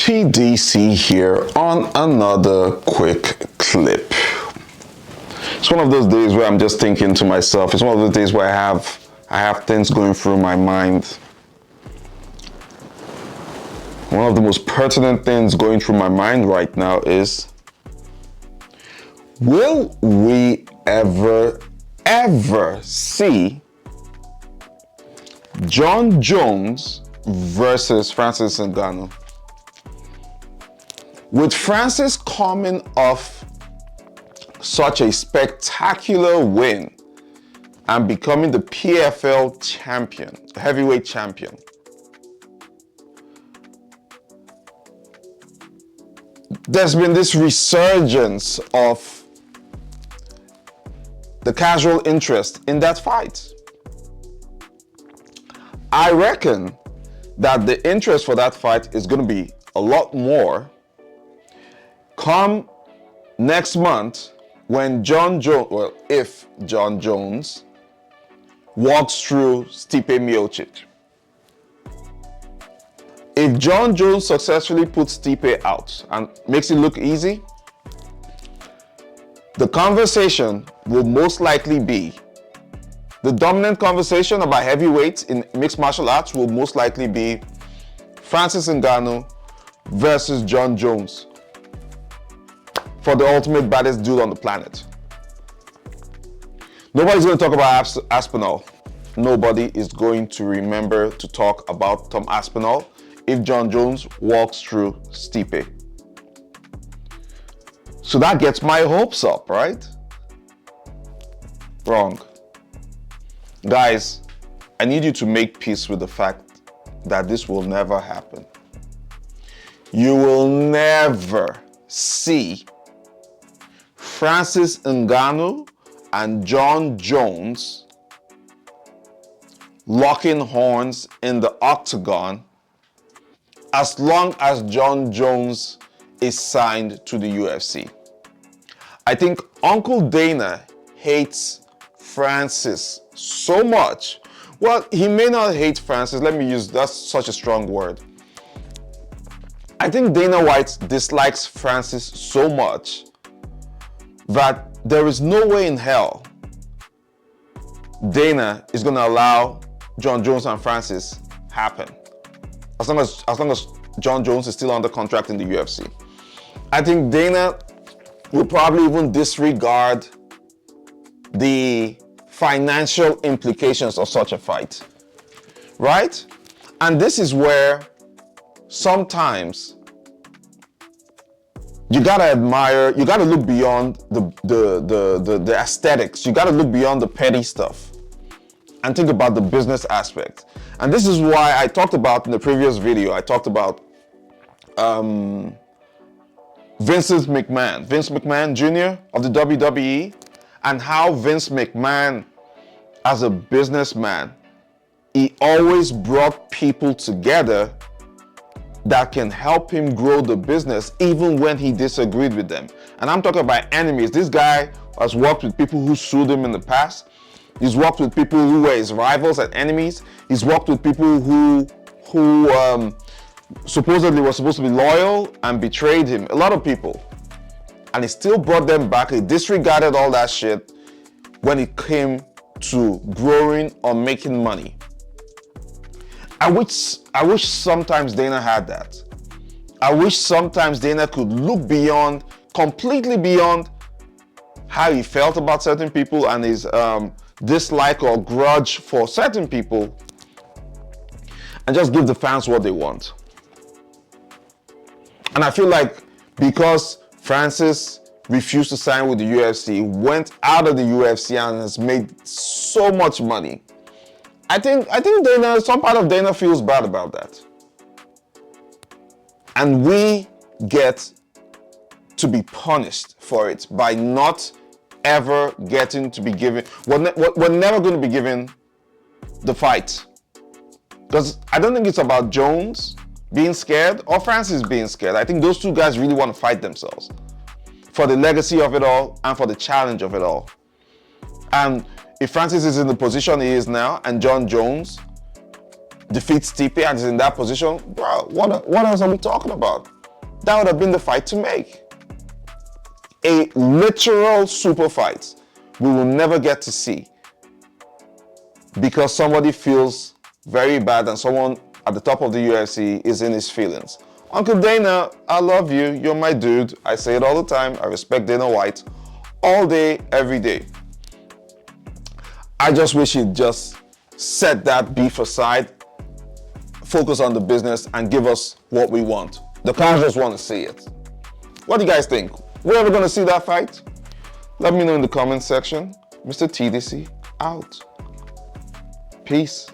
TDC here on another quick clip. It's one of those days where I'm just thinking to myself. It's one of those days where I have things going through my mind. One of the most pertinent things going through my mind right now is, will we ever see Jon Jones versus Francis Ngannou? With Francis coming off such a spectacular win and becoming the PFL champion, heavyweight champion, there's been this resurgence of the casual interest in that fight. I reckon that the interest for that fight is going to be a lot more come next month when Jon Jones, well, if Jon Jones walks through Stipe Miocic. If Jon Jones successfully puts Stipe out and makes it look easy, the conversation will most likely be, the dominant conversation about heavyweights in mixed martial arts will most likely be Francis Ngannou versus Jon Jones for the ultimate baddest dude on the planet. Nobody's going to talk about Aspinall. Nobody is going to remember to talk about Tom Aspinall if Jon Jones walks through Stipe. So that gets my hopes up, right? Wrong. Guys, I need you to make peace with the fact that this will never happen. You will never see Francis Ngannou and Jon Jones locking horns in the octagon as long as Jon Jones is signed to the UFC. I think Uncle Dana hates Francis so much. Well, he may not hate Francis. Let me use, that's such a strong word. I think Dana White dislikes Francis so much that there is no way in hell Dana is going to allow Jon Jones and Francis happen. As long as Jon Jones is still under contract in the UFC. I think Dana will probably even disregard the financial implications of such a fight, right? And this is where sometimes you gotta admire, you gotta look beyond the aesthetics. You gotta look beyond the petty stuff and think about the business aspect. And this is why I talked about in the previous video, I talked about Vince McMahon Jr. of the WWE, and how Vince McMahon, as a businessman, he always brought people together that can help him grow the business even when he disagreed with them. And I'm talking about enemies. This guy has worked with people who sued him in the past. He's worked with people who were his rivals and enemies. He's worked with people who supposedly were supposed to be loyal and betrayed him. A lot of people. And he still brought them back. He disregarded all that shit when it came to growing or making money. I wish sometimes Dana had that. I wish sometimes Dana could look beyond, completely beyond how he felt about certain people and his dislike or grudge for certain people, and just give the fans what they want. And I feel like because Francis refused to sign with the UFC, went out of the UFC and has made so much money, I think Dana, some part of Dana feels bad about that. And we get to be punished for it by not ever getting to be given, we're never going to be given the fight. Because I don't think it's about Jones being scared or Francis being scared. I think those two guys really want to fight themselves for the legacy of it all and for the challenge of it all. And if Francis is in the position he is now and Jon Jones defeats Stipe and is in that position, bro, what else are we talking about? That would have been the fight to make. A literal super fight we will never get to see because somebody feels very bad and someone at the top of the UFC is in his feelings. Uncle Dana, I love you. You're my dude. I say it all the time. I respect Dana White all day, every day. I just wish he'd just set that beef aside, focus on the business, and give us what we want. The casuals want to see it. What do you guys think? We're ever going to see that fight? Let me know in the comment section. Mr. TDC out. Peace.